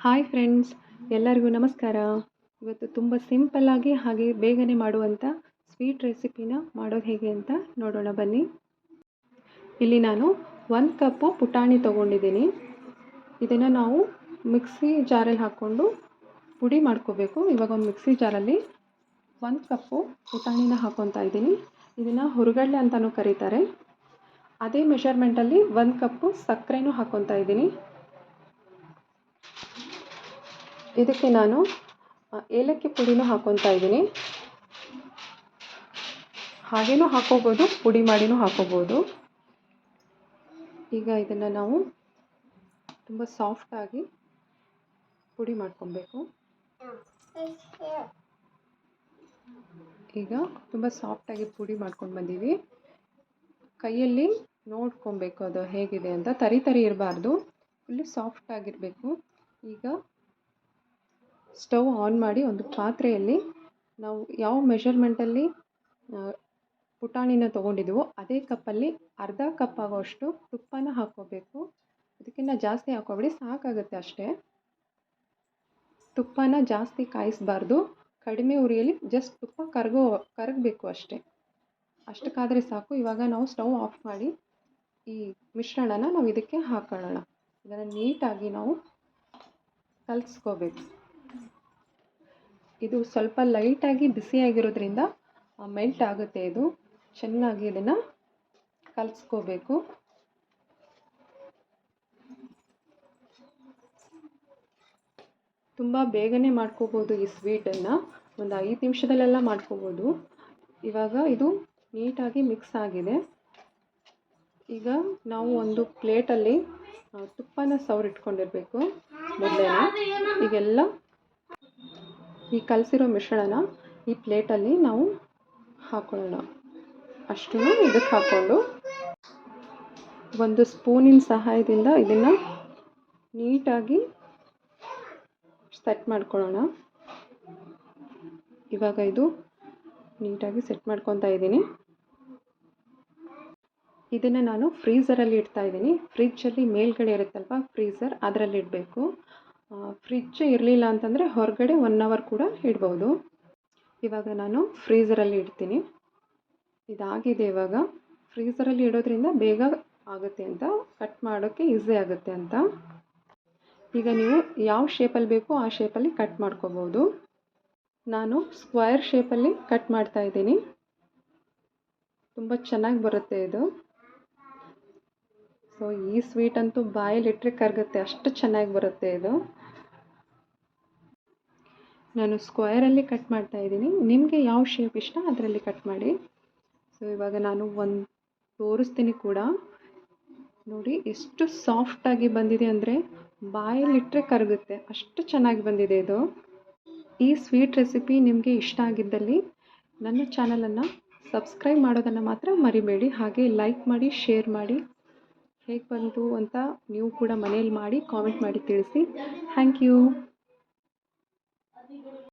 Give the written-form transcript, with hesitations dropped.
Hi friends, ಎಲ್ಲರಿಗೂ ನಮಸ್ಕಾರ. ಇವತ್ತು ತುಂಬ ಸಿಂಪಲ್ಲಾಗಿ ಹಾಗೆ ಬೇಗನೆ ಮಾಡುವಂಥ ಸ್ವೀಟ್ ರೆಸಿಪಿನ ಮಾಡೋದು ಹೇಗೆ ಅಂತ ನೋಡೋಣ ಬನ್ನಿ. ಇಲ್ಲಿ ನಾನು 1 ಕಪ್ಪು ಪುಟಾಣಿ ತೊಗೊಂಡಿದ್ದೀನಿ. ಇದನ್ನು ನಾವು ಮಿಕ್ಸಿ ಜಾರಲ್ಲಿ ಹಾಕ್ಕೊಂಡು ಪುಡಿ ಮಾಡ್ಕೋಬೇಕು. ಇವಾಗ ಒಂದು ಮಿಕ್ಸಿ ಜಾರಲ್ಲಿ 1 ಕಪ್ಪು ಪುಟಾಣಿನ ಹಾಕ್ಕೊತಾ ಇದ್ದೀನಿ. ಇದನ್ನು ಹುರುಗಡ್ಲೆ ಅಂತಲೂ ಕರೀತಾರೆ. ಅದೇ ಮೆಷರ್ಮೆಂಟಲ್ಲಿ 1 ಕಪ್ಪು ಸಕ್ಕರೆನೂ ಹಾಕ್ಕೊತಾ ಇದ್ದೀನಿ. ಇದಕ್ಕೆ ನಾನು ಏಲಕ್ಕಿ ಪುಡಿನೂ ಹಾಕ್ಕೊತಾ ಇದ್ದೀನಿ. ಹಾಗೇನೂ ಹಾಕ್ಕೋಬೋದು, ಪುಡಿ ಮಾಡಿನೂ ಹಾಕ್ಕೋಬೋದು. ಈಗ ಇದನ್ನು ನಾವು ತುಂಬ ಸಾಫ್ಟಾಗಿ ಪುಡಿ ಮಾಡ್ಕೊಬೇಕು. ಈಗ ತುಂಬ ಸಾಫ್ಟಾಗಿ ಪುಡಿ ಮಾಡ್ಕೊಂಡು ಬಂದೀವಿ. ಕೈಯಲ್ಲಿ ನೋಡ್ಕೊಬೇಕು ಅದು ಹೇಗಿದೆ ಅಂತ. ತರಿ ಇರಬಾರ್ದು, ಫುಲ್ಲು ಸಾಫ್ಟಾಗಿರಬೇಕು. ಈಗ ಸ್ಟವ್ ಆನ್ ಮಾಡಿ ಒಂದು ಪಾತ್ರೆಯಲ್ಲಿ ನಾವು ಯಾವ ಮೆಷರ್ಮೆಂಟಲ್ಲಿ ಪುಟಾಣಿನ ತೊಗೊಂಡಿದ್ದೀವೋ ಅದೇ ಕಪ್ಪಲ್ಲಿ ಅರ್ಧ ಕಪ್ ಆಗೋಷ್ಟು ತುಪ್ಪನ ಹಾಕ್ಕೋಬೇಕು. ಇದಕ್ಕಿಂತ ಜಾಸ್ತಿ ಹಾಕ್ಕೊಬೇಡಿ, ಸಾಕಾಗುತ್ತೆ ಅಷ್ಟೇ. ತುಪ್ಪನ ಜಾಸ್ತಿ ಕಾಯಿಸಬಾರ್ದು, ಕಡಿಮೆ ಉರಿಯಲ್ಲಿ ಜಸ್ಟ್ ತುಪ್ಪ ಕರಗಬೇಕು ಅಷ್ಟೇ. ಅಷ್ಟಕ್ಕಾದರೆ ಸಾಕು. ಇವಾಗ ನಾವು ಸ್ಟವ್ ಆಫ್ ಮಾಡಿ ಈ ಮಿಶ್ರಣನ ನಾವು ಇದಕ್ಕೆ ಹಾಕೊಳ್ಳೋಣ. ಇದನ್ನು ನೀಟಾಗಿ ನಾವು ಕಲಿಸ್ಕೋಬೇಕು. ಇದು ಸ್ವಲ್ಪ ಲೈಟಾಗಿ ಬಿಸಿಯಾಗಿರೋದ್ರಿಂದ ಮೆಲ್ಟ್ ಆಗುತ್ತೆ. ಇದು ಚೆನ್ನಾಗಿ ಇದನ್ನು ಕಲಿಸ್ಕೋಬೇಕು. ತುಂಬ ಬೇಗನೆ ಮಾಡ್ಕೋಬೋದು ಈ ಸ್ವೀಟನ್ನು, ಒಂದು 5 ನಿಮಿಷದಲ್ಲೆಲ್ಲ ಮಾಡ್ಕೋಬೋದು. ಇವಾಗ ಇದು ನೀಟಾಗಿ ಮಿಕ್ಸ್ ಆಗಿದೆ. ಈಗ ನಾವು ಒಂದು ಪ್ಲೇಟಲ್ಲಿ ತುಪ್ಪನ ಸವರಿಟ್ಕೊಂಡಿರಬೇಕು ಮೊದಲೇ. ಈಗೆಲ್ಲ ಈ ಕಲಸಿರೋ ಮಿಶ್ರಣನ ಈ ಪ್ಲೇಟಲ್ಲಿ ನಾವು ಹಾಕೊಳ್ಳೋಣ. ಅಷ್ಟು ಇದಕ್ಕೆ ಹಾಕ್ಕೊಂಡು ಒಂದು ಸ್ಪೂನಿನ ಸಹಾಯದಿಂದ ಇದನ್ನು ನೀಟಾಗಿ ಸೆಟ್ ಮಾಡ್ಕೊಳ್ಳೋಣ. ಇವಾಗ ಇದು ನೀಟಾಗಿ ಸೆಟ್ ಮಾಡ್ಕೊತಾ ಇದ್ದೀನಿ. ಇದನ್ನು ನಾನು ಫ್ರೀಝರಲ್ಲಿ ಇಡ್ತಾ ಇದ್ದೀನಿ. ಫ್ರಿಜ್ಜಲ್ಲಿ ಮೇಲ್ಗಡೆ ಇರುತ್ತಲ್ವ ಫ್ರೀಝರ್, ಅದರಲ್ಲಿ ಇಡಬೇಕು. ಫ್ರಿಜ್ ಇರಲಿಲ್ಲ ಅಂತಂದರೆ ಹೊರಗಡೆ 1 ಅವರ್ ಕೂಡ ಇಡ್ಬೋದು. ಇವಾಗ ನಾನು ಫ್ರೀಝರಲ್ಲಿ ಇಡ್ತೀನಿ. ಇದಾಗಿದೆ. ಇವಾಗ ಫ್ರೀಝರಲ್ಲಿ ಇಡೋದ್ರಿಂದ ಬೇಗ ಆಗುತ್ತೆ ಅಂತ, ಕಟ್ ಮಾಡೋಕ್ಕೆ ಈಸಿ ಆಗುತ್ತೆ ಅಂತ. ಈಗ ನೀವು ಯಾವ ಶೇಪಲ್ಲಿ ಬೇಕೋ ಆ ಶೇಪಲ್ಲಿ ಕಟ್ ಮಾಡ್ಕೋಬೋದು. ನಾನು ಸ್ಕ್ವೇರ್ ಶೇಪಲ್ಲಿ ಕಟ್ ಮಾಡ್ತಾ ಇದ್ದೀನಿ. ತುಂಬ ಚೆನ್ನಾಗಿ ಬರುತ್ತೆ ಇದು. ಸೊ ಈ ಸ್ವೀಟ್ ಅಂತೂ ಬಾಯಲ್ಲಿಟ್ಟರೆ ಕರಗುತ್ತೆ, ಅಷ್ಟು ಚೆನ್ನಾಗಿ ಬರುತ್ತೆ ಇದು. ನಾನು ಸ್ಕ್ವೇರಲ್ಲಿ ಕಟ್ ಮಾಡ್ತಾ ಇದ್ದೀನಿ. ನಿಮಗೆ ಯಾವ ಶೇಪ್ ಇಷ್ಟ ಅದರಲ್ಲಿ ಕಟ್ ಮಾಡಿ. ಸೊ ಇವಾಗ ನಾನು ಒಂದು ತೋರಿಸ್ತೀನಿ ಕೂಡ. ನೋಡಿ ಎಷ್ಟು ಸಾಫ್ಟಾಗಿ ಬಂದಿದೆ ಅಂದರೆ ಬಾಯಲ್ಲಿಟ್ಟರೆ ಕರಗುತ್ತೆ, ಅಷ್ಟು ಚೆನ್ನಾಗಿ ಬಂದಿದೆ ಇದು. ಈ ಸ್ವೀಟ್ ರೆಸಿಪಿ ನಿಮಗೆ ಇಷ್ಟ ಆಗಿದ್ದಲ್ಲಿ ನನ್ನ ಚಾನಲನ್ನು ಸಬ್ಸ್ಕ್ರೈಬ್ ಮಾಡೋದನ್ನು ಮಾತ್ರ ಮರಿಬೇಡಿ. ಹಾಗೆ ಲೈಕ್ ಮಾಡಿ, ಶೇರ್ ಮಾಡಿ. ಹೇಗೆ ಬಂತು ಅಂತ ನೀವು ಕೂಡ ಮನೇಲಿ ಮಾಡಿ ಕಾಮೆಂಟ್ ಮಾಡಿ ತಿಳಿಸಿ. Thank you.